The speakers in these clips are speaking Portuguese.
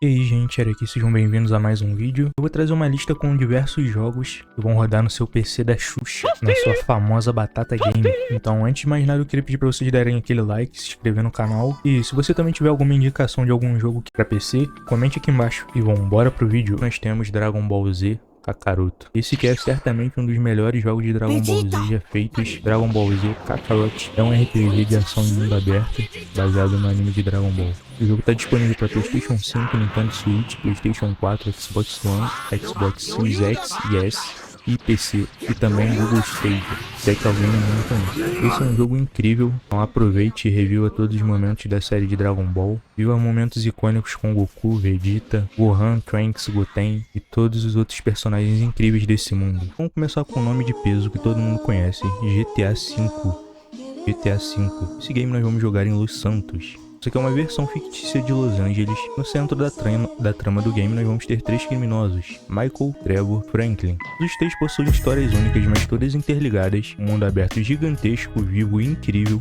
E aí gente, era aqui, sejam bem-vindos a mais um vídeo. Eu vou trazer uma lista com diversos jogos que vão rodar no seu PC da Xuxa, na sua famosa Batata Game. Então antes de mais nada eu queria pedir pra vocês darem aquele like, se inscrever no canal. E se você também tiver alguma indicação de algum jogo pra PC, comente aqui embaixo. E bora pro vídeo. Nós temos Dragon Ball Z Kakaroto. Esse que é certamente um dos melhores jogos de Dragon Ball Z já feitos. Dragon Ball Z Kakarot é um RPG de ação em mundo aberto, baseado no anime de Dragon Ball. O jogo está disponível para PlayStation 5, Nintendo Switch, PlayStation 4, Xbox One, Xbox Series X e S e PC, e também Google Stadia, se é que alguém não conhece. Esse é um jogo incrível, então aproveite e reviva todos os momentos da série de Dragon Ball. Viva momentos icônicos com Goku, Vegeta, Gohan, Trunks, Goten e todos os outros personagens incríveis desse mundo. Vamos começar com o nome de peso que todo mundo conhece, GTA V. GTA V. Esse game nós vamos jogar em Los Santos. Isso aqui é uma versão fictícia de Los Angeles. No centro da trama do game nós vamos ter três criminosos: Michael, Trevor, Franklin. Os três possuem histórias únicas, mas todas interligadas. Um mundo aberto gigantesco, vivo e incrível.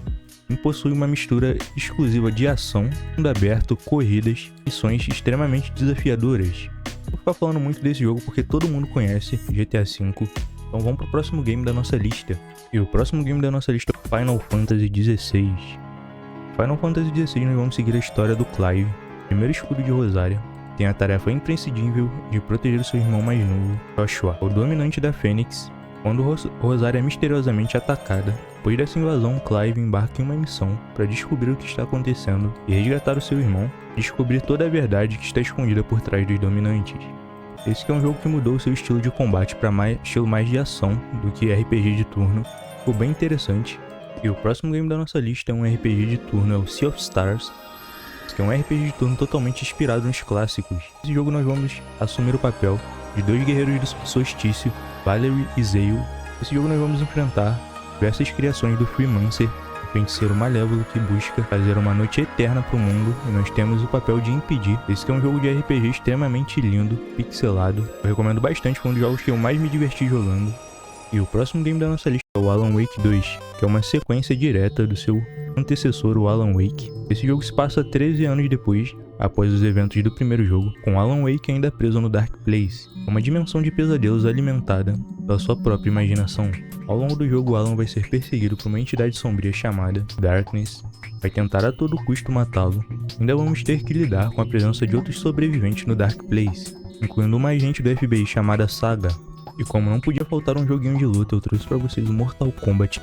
E possui uma mistura exclusiva de ação, mundo aberto, corridas, missões extremamente desafiadoras. Vou ficar falando muito desse jogo porque todo mundo conhece GTA V. Então vamos pro próximo game da nossa lista. E o próximo game da nossa lista é Final Fantasy XVI. Final Fantasy XVI nós vamos seguir a história do Clive, primeiro escudo de Rosária. Tem a tarefa imprescindível de proteger o seu irmão mais novo, Joshua, o dominante da Fênix. Quando Rosária é misteriosamente atacada, depois dessa invasão, Clive embarca em uma missão para descobrir o que está acontecendo e resgatar o seu irmão, e descobrir toda a verdade que está escondida por trás dos dominantes. Esse que é um jogo que mudou o seu estilo de combate para estilo mais de ação do que RPG de turno. Ficou bem interessante. E o próximo game da nossa lista é um RPG de turno, é o Sea of Stars, que é um RPG de turno totalmente inspirado nos clássicos. Nesse jogo nós vamos assumir o papel de dois guerreiros do solstício, Valerie e Zale. Nesse jogo nós vamos enfrentar diversas criações do Freemancer, um feiticeiro malévolo que busca fazer uma noite eterna para o mundo, e nós temos o papel de impedir. Esse que é um jogo de RPG extremamente lindo, pixelado. Eu recomendo bastante, foi um dos jogos que eu mais me diverti jogando. E o próximo game da nossa lista é o Alan Wake 2, que é uma sequência direta do seu antecessor, o Alan Wake. Esse jogo se passa 13 anos depois, após os eventos do primeiro jogo, com Alan Wake ainda preso no Dark Place, uma dimensão de pesadelos alimentada pela sua própria imaginação. Ao longo do jogo, Alan vai ser perseguido por uma entidade sombria chamada Darkness, vai tentar a todo custo matá-lo. Ainda vamos ter que lidar com a presença de outros sobreviventes no Dark Place, incluindo uma agente do FBI chamada Saga. E como não podia faltar um joguinho de luta, eu trouxe para vocês o Mortal Kombat.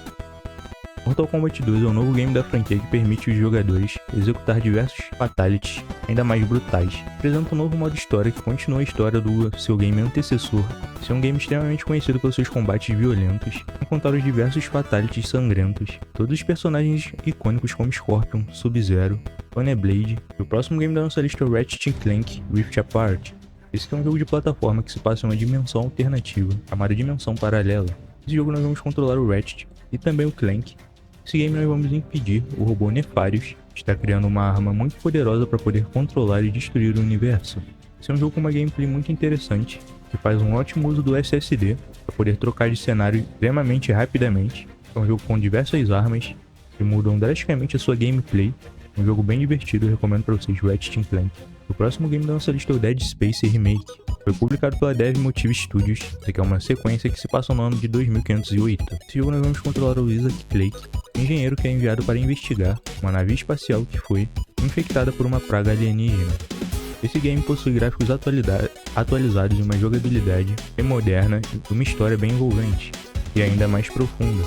Mortal Kombat 2 é um novo game da franquia que permite os jogadores executar diversos fatalities ainda mais brutais. Apresenta um novo modo história que continua a história do seu game antecessor. Esse é um game extremamente conhecido pelos seus combates violentos, sem contar os diversos fatalities sangrentos. Todos os personagens icônicos como Scorpion, Sub-Zero, Sonya Blade. E o próximo game da nossa lista é o Ratchet & Clank Rift Apart. Esse é um jogo de plataforma que se passa em uma dimensão alternativa, chamada Dimensão Paralela. Nesse jogo nós vamos controlar o Ratchet e também o Clank. Nesse game nós vamos impedir o robô Nefarious, que está criando uma arma muito poderosa para poder controlar e destruir o universo. Esse é um jogo com uma gameplay muito interessante, que faz um ótimo uso do SSD para poder trocar de cenário extremamente rapidamente. É um jogo com diversas armas que mudam drasticamente a sua gameplay. Um jogo bem divertido, eu recomendo para vocês Ratchet & Clank. O próximo game da nossa lista é o Dead Space Remake. Foi publicado pela Dev Motive Studios, que é uma sequência que se passa no ano de 2508. Nesse jogo nós vamos controlar o Isaac Clarke, engenheiro que é enviado para investigar uma nave espacial que foi infectada por uma praga alienígena. Esse game possui gráficos atualizados e uma jogabilidade bem moderna e uma história bem envolvente e ainda mais profunda.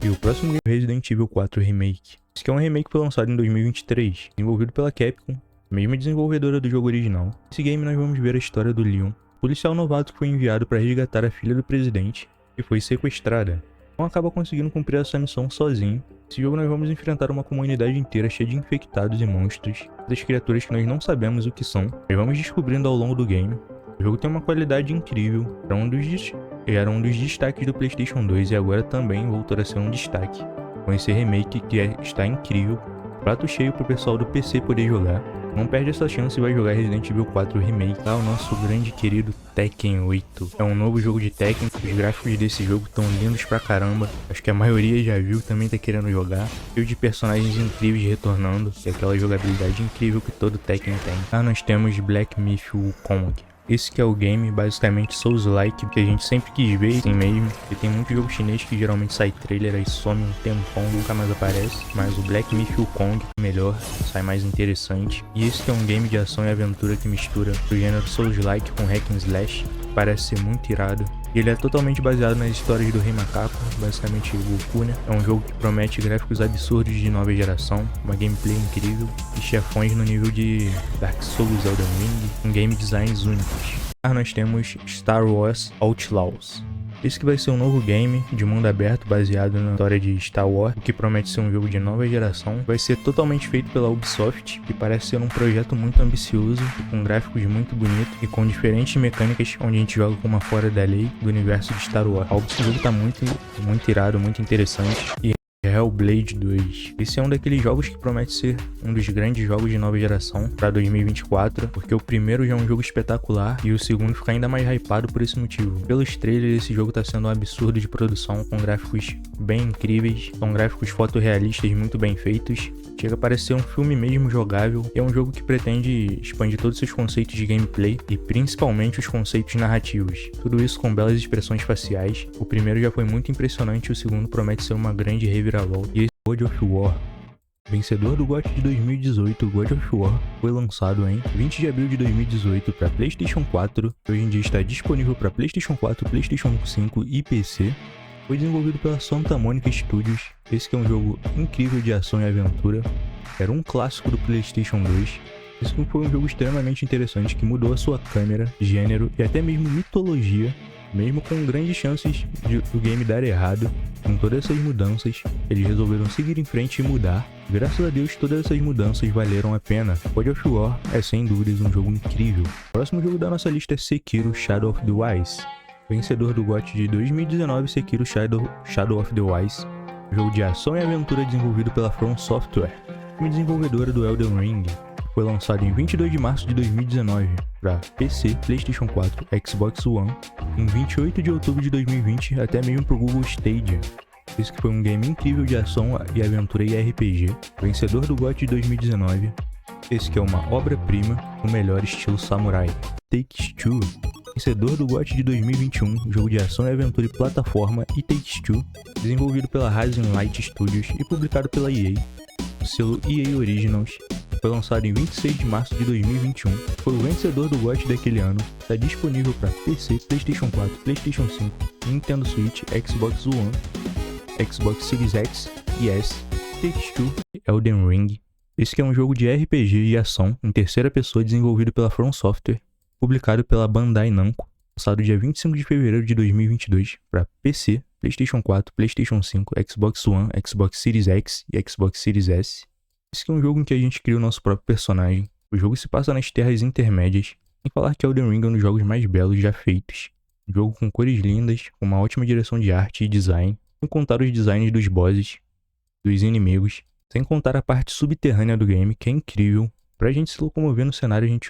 E o próximo game é Resident Evil 4 Remake. Esse que é um remake que foi lançado em 2023, desenvolvido pela Capcom, mesma desenvolvedora do jogo original. Nesse game nós vamos ver a história do Leon, policial novato que foi enviado para resgatar a filha do presidente, que foi sequestrada. Não acaba conseguindo cumprir essa missão sozinho. Nesse jogo nós vamos enfrentar uma comunidade inteira cheia de infectados e monstros, das criaturas que nós não sabemos o que são, e vamos descobrindo ao longo do game. O jogo tem uma qualidade incrível, era um dos destaques do PlayStation 2 e agora também voltou a ser um destaque, com esse remake que está incrível, prato cheio para o pessoal do PC poder jogar. Não perde essa chance e vai jogar Resident Evil 4 Remake. Tá, o nosso grande querido Tekken 8. É um novo jogo de Tekken. Os gráficos desse jogo estão lindos pra caramba. Acho que a maioria já viu, também tá querendo jogar. Cheio de personagens incríveis retornando. E aquela jogabilidade incrível que todo Tekken tem. Tá, nós temos Black Myth Wukong. Esse que é o game, basicamente Souls-like, que a gente sempre quis ver, assim mesmo. E tem muito jogo chinês que geralmente sai trailer, aí some um tempão, nunca mais aparece. Mas o Black Myth Wukong é melhor, sai mais interessante. E esse que é um game de ação e aventura que mistura o gênero Souls-like com hack and slash. Parece ser muito irado. E ele é totalmente baseado nas histórias do Rei Macaco, basicamente o Goku, né? É um jogo que promete gráficos absurdos de nova geração, uma gameplay incrível e chefões no nível de Dark Souls, Elden Ring, com game designs únicos. Nós temos Star Wars Outlaws. Esse que vai ser um novo game de mundo aberto baseado na história de Star Wars, o que promete ser um jogo de nova geração. Vai ser totalmente feito pela Ubisoft, que parece ser um projeto muito ambicioso, com gráficos muito bonitos e com diferentes mecânicas, onde a gente joga com uma fora da lei do universo de Star Wars. O jogo tá muito irado, muito interessante. E Hellblade 2. Esse é um daqueles jogos que promete ser um dos grandes jogos de nova geração para 2024, porque o primeiro já é um jogo espetacular e o segundo fica ainda mais hypado por esse motivo. Pelos trailers, esse jogo tá sendo um absurdo de produção, com gráficos bem incríveis, são gráficos fotorrealistas muito bem feitos. Chega a parecer um filme mesmo jogável, e é um jogo que pretende expandir todos os seus conceitos de gameplay e principalmente os conceitos narrativos. Tudo isso com belas expressões faciais. O primeiro já foi muito impressionante e o segundo promete ser uma grande reviravolta. E esse God of War, vencedor do GOT de 2018, God of War foi lançado em 20 de abril de 2018 para PlayStation 4, que hoje em dia está disponível para PlayStation 4, PlayStation 5 e PC. Foi desenvolvido pela Santa Monica Studios. Esse que é um jogo incrível de ação e aventura. Era um clássico do PlayStation 2. Esse foi um jogo extremamente interessante que mudou a sua câmera, gênero e até mesmo mitologia, mesmo com grandes chances do game dar errado. Com todas essas mudanças, eles resolveram seguir em frente e mudar. Graças a Deus, todas essas mudanças valeram a pena. God of War é sem dúvidas um jogo incrível. O próximo jogo da nossa lista é Sekiro Shadow of the Wise. Vencedor do GOT de 2019, Sekiro Shadow of the Wise, jogo de ação e aventura desenvolvido pela From Software, uma desenvolvedora do Elden Ring. Foi lançado em 22 de março de 2019 para PC, PlayStation 4, Xbox One, em 28 de outubro de 2020 até mesmo para o Google Stadia. Esse que foi um game incrível de ação e aventura e RPG, vencedor do GOT de 2019. Esse que é uma obra-prima no melhor estilo samurai. Take-Two, vencedor do GOT de 2021, jogo de ação e aventura e plataforma, e Take-Two, desenvolvido pela Rising Light Studios e publicado pela EA, o selo EA Originals. Foi lançado em 26 de março de 2021, foi o vencedor do GOT daquele ano, está disponível para PC, PlayStation 4, PlayStation 5, Nintendo Switch, Xbox One, Xbox Series X e S. Take-Two, Elden Ring. Esse que é um jogo de RPG e ação em terceira pessoa desenvolvido pela From Software, publicado pela Bandai Namco, lançado dia 25 de fevereiro de 2022 para PC, PlayStation 4, PlayStation 5, Xbox One, Xbox Series X e Xbox Series S. Esse que é um jogo em que a gente cria o nosso próprio personagem. O jogo se passa nas terras intermédias, sem falar que Elden Ring é um dos jogos mais belos já feitos. Um jogo com cores lindas, com uma ótima direção de arte e design, sem contar os designs dos bosses, dos inimigos, sem contar a parte subterrânea do game, que é incrível. Pra gente se locomover no cenário, a gente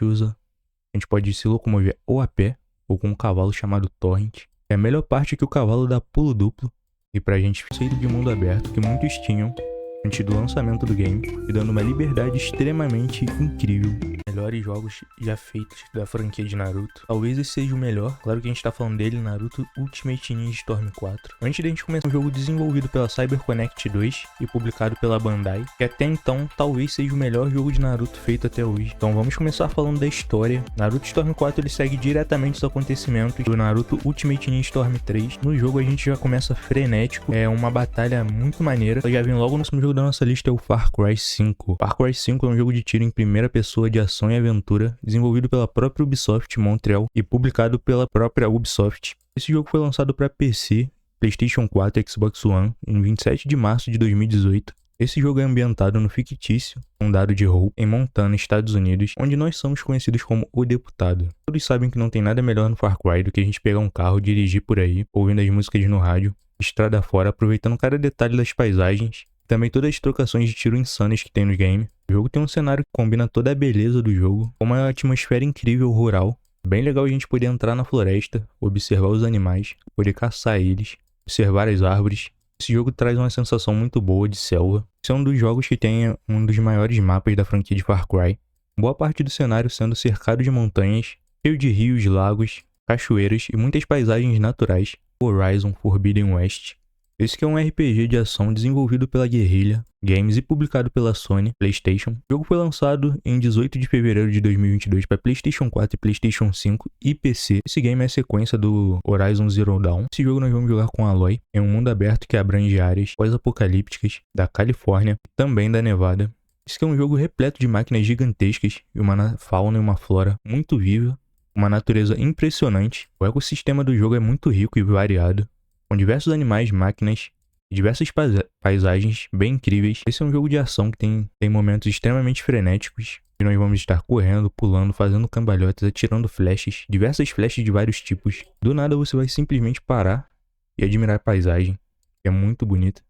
pode se locomover ou a pé, ou com um cavalo chamado Torrent. É a melhor parte é que o cavalo dá pulo duplo, e pra gente sair de mundo aberto, que muitos tinham antes do lançamento do game, e dando uma liberdade extremamente incrível. Melhores jogos já feitos da franquia de Naruto. Talvez esse seja o melhor, claro que a gente tá falando dele, Naruto Ultimate Ninja Storm 4. Antes da gente começar, um jogo desenvolvido pela CyberConnect 2 e publicado pela Bandai, que até então talvez seja o melhor jogo de Naruto feito até hoje. Então vamos começar falando da história. Naruto Storm 4 ele segue diretamente os acontecimentos do Naruto Ultimate Ninja Storm 3. No jogo a gente já começa frenético, é uma batalha muito maneira. Já vem logo no segundo jogo da nossa lista é o Far Cry 5. Far Cry 5 é um jogo de tiro em primeira pessoa de ação e aventura, desenvolvido pela própria Ubisoft Montreal e publicado pela própria Ubisoft. Esse jogo foi lançado para PC, PlayStation 4 e Xbox One em 27 de março de 2018. Esse jogo é ambientado no fictício condado de Hope, em Montana, Estados Unidos, onde nós somos conhecidos como o Deputado. Todos sabem que não tem nada melhor no Far Cry do que a gente pegar um carro, dirigir por aí, ouvindo as músicas no rádio, estrada fora, aproveitando cada detalhe das paisagens, Também todas as trocações de tiro insanas que tem no game. O jogo tem um cenário que combina toda a beleza do jogo, com uma atmosfera incrível rural. Bem legal a gente poder entrar na floresta, observar os animais, poder caçar eles, observar as árvores. Esse jogo traz uma sensação muito boa de selva. Esse é um dos jogos que tem um dos maiores mapas da franquia de Far Cry. Boa parte do cenário sendo cercado de montanhas, cheio de rios, lagos, cachoeiras e muitas paisagens naturais. Horizon Forbidden West. Esse que é um RPG de ação desenvolvido pela Guerrilla Games e publicado pela Sony PlayStation. O jogo foi lançado em 18 de fevereiro de 2022 para PlayStation 4 e PlayStation 5 e PC. Esse game é a sequência do Horizon Zero Dawn. Esse jogo nós vamos jogar com Aloy em um mundo aberto que abrange áreas pós-apocalípticas da Califórnia e também da Nevada. Esse que é um jogo repleto de máquinas gigantescas e uma fauna e uma flora muito viva, uma natureza impressionante. O ecossistema do jogo é muito rico e variado, com diversos animais, máquinas e diversas paisagens bem incríveis. Esse é um jogo de ação que tem momentos extremamente frenéticos, e nós vamos estar correndo, pulando, fazendo cambalhotas, atirando flechas, diversas flechas de vários tipos. Do nada você vai simplesmente parar e admirar a paisagem, que é muito bonita.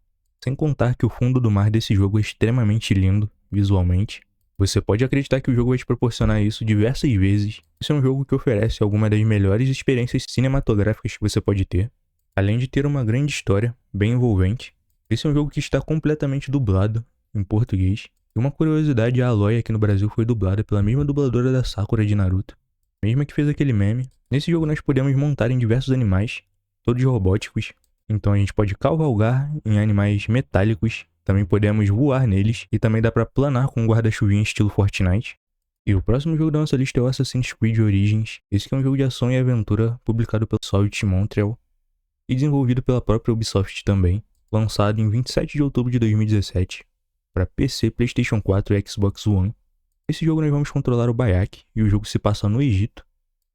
Sem contar que o fundo do mar desse jogo é extremamente lindo, visualmente. Você pode acreditar que o jogo vai te proporcionar isso diversas vezes. Esse é um jogo que oferece algumas das melhores experiências cinematográficas que você pode ter, além de ter uma grande história, bem envolvente. Esse é um jogo que está completamente dublado em português. E uma curiosidade, a Aloy aqui no Brasil foi dublada pela mesma dubladora da Sakura de Naruto, mesma que fez aquele meme. Nesse jogo nós podemos montar em diversos animais, todos robóticos. Então a gente pode cavalgar em animais metálicos, também podemos voar neles e também dá pra planar com um guarda-chuvinha estilo Fortnite. E o próximo jogo da nossa lista é o Assassin's Creed Origins. Esse que é um jogo de ação e aventura publicado pela Ubisoft Montreal e desenvolvido pela própria Ubisoft também, lançado em 27 de outubro de 2017 para PC, PlayStation 4 e Xbox One. Esse jogo nós vamos controlar o Bayek e o jogo se passa no Egito.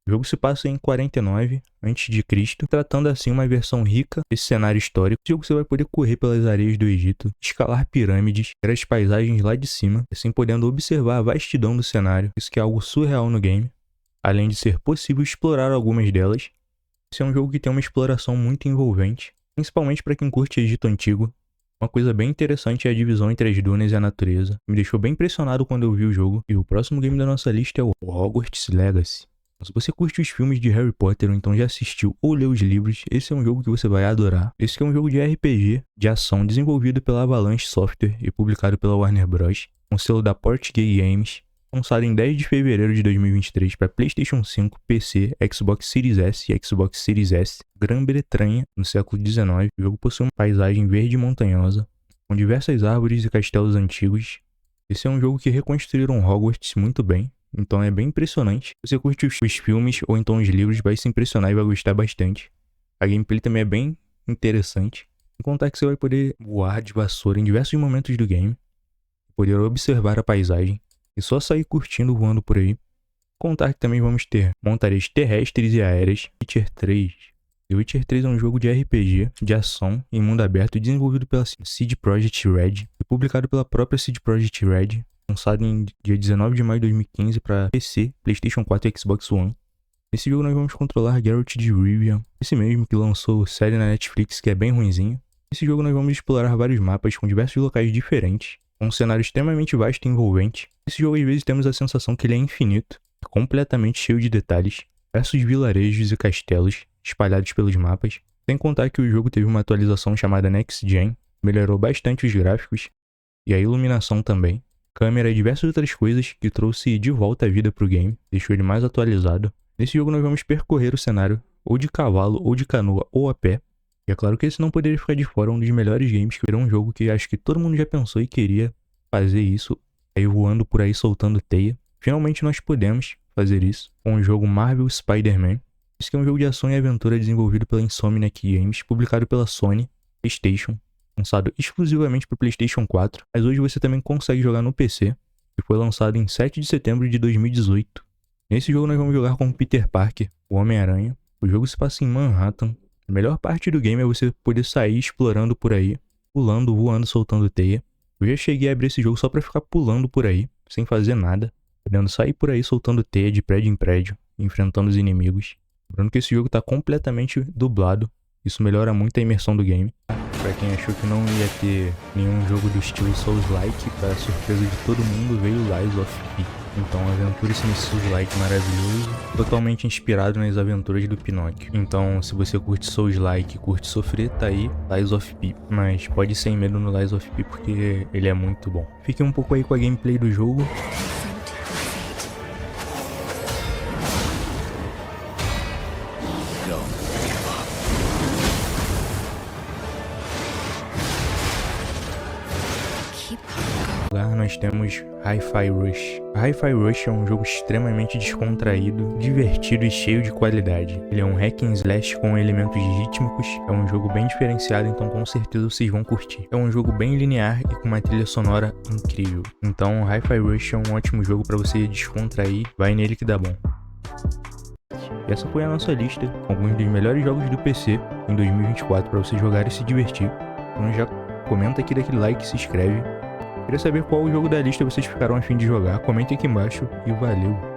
O jogo se passa em 49 a.C., tratando assim uma versão rica desse cenário histórico. Esse jogo você vai poder correr pelas areias do Egito, escalar pirâmides, ver as paisagens lá de cima, assim podendo observar a vastidão do cenário. Isso que é algo surreal no game, além de ser possível explorar algumas delas. Esse é um jogo que tem uma exploração muito envolvente, principalmente para quem curte Egito Antigo. Uma coisa bem interessante é a divisão entre as dunas e a natureza. Me deixou bem impressionado quando eu vi o jogo. E o próximo game da nossa lista é o Hogwarts Legacy. Se você curte os filmes de Harry Potter ou então já assistiu ou leu os livros, esse é um jogo que você vai adorar. Esse é um jogo de RPG, de ação, desenvolvido pela Avalanche Software e publicado pela Warner Bros., um selo da Portgay Games, lançado em 10 de fevereiro de 2023 para PlayStation 5, PC, Xbox Series S e Xbox Series S, Grã-Bretanha, no século XIX. O jogo possui uma paisagem verde e montanhosa, com diversas árvores e castelos antigos. Esse é um jogo que reconstruíram Hogwarts muito bem. Então é bem impressionante. Se você curte os filmes ou então os livros, vai se impressionar e vai gostar bastante. A gameplay também é bem interessante. Sem contar que você vai poder voar de vassoura em diversos momentos do game, poder observar a paisagem e só sair curtindo voando por aí. Contar que também vamos ter montarias terrestres e aéreas. Witcher 3. The Witcher 3 é um jogo de RPG, de ação, em mundo aberto, desenvolvido pela CD Projekt Red e publicado pela própria CD Projekt Red, lançado em dia 19 de maio de 2015 para PC, PlayStation 4 e Xbox One. Nesse jogo nós vamos controlar Geralt de Rivia, esse mesmo que lançou série na Netflix que é bem ruinzinho. Nesse jogo nós vamos explorar vários mapas com diversos locais diferentes, com um cenário extremamente vasto e envolvente. Nesse jogo às vezes temos a sensação que ele é infinito, completamente cheio de detalhes, diversos vilarejos e castelos espalhados pelos mapas, sem contar que o jogo teve uma atualização chamada Next Gen, melhorou bastante os gráficos e a iluminação também. Câmera e diversas outras coisas que trouxe de volta a vida pro game, deixou ele mais atualizado. Nesse jogo nós vamos percorrer o cenário ou de cavalo, ou de canoa, ou a pé. E é claro que esse não poderia ficar de fora, um dos melhores games, que era um jogo que acho que todo mundo já pensou e queria fazer isso, aí voando por aí soltando teia. Finalmente nós podemos fazer isso com o jogo Marvel Spider-Man. Esse é um jogo de ação e aventura desenvolvido pela Insomniac Games, publicado pela Sony PlayStation, lançado exclusivamente para PlayStation 4, mas hoje você também consegue jogar no PC, e foi lançado em 7 de setembro de 2018. Nesse jogo nós vamos jogar com Peter Parker, o Homem-Aranha. O jogo se passa em Manhattan. A melhor parte do game é você poder sair explorando por aí, pulando, voando, soltando teia. Eu já cheguei a abrir esse jogo só pra ficar pulando por aí, sem fazer nada, podendo sair por aí soltando teia de prédio em prédio, enfrentando os inimigos. Lembrando que esse jogo tá completamente dublado Isso melhora muito a imersão do game. Pra quem achou que não ia ter nenhum jogo do estilo Souls-like, pra surpresa de todo mundo, veio Lies of P. Então aventure-se nesse Souls-like maravilhoso, totalmente inspirado nas aventuras do Pinóquio. Então se você curte Souls-like e curte sofrer, tá aí Lies of P. Mas pode ir sem medo no Lies of P porque ele é muito bom. Fiquem um pouco aí com a gameplay do jogo. Nós temos Hi-Fi Rush. Hi-Fi Rush é um jogo extremamente descontraído, divertido e cheio de qualidade. Ele é um hack and slash com elementos rítmicos, é um jogo bem diferenciado, então com certeza vocês vão curtir. É um jogo bem linear e com uma trilha sonora incrível. Então Hi-Fi Rush é um ótimo jogo para você descontrair, vai nele que dá bom. E essa foi a nossa lista com alguns dos melhores jogos do PC em 2024 para você jogar e se divertir. Então já comenta aqui, daquele like, se inscreve. Queria saber qual o jogo da lista vocês ficaram a fim de jogar, comente aqui embaixo e valeu!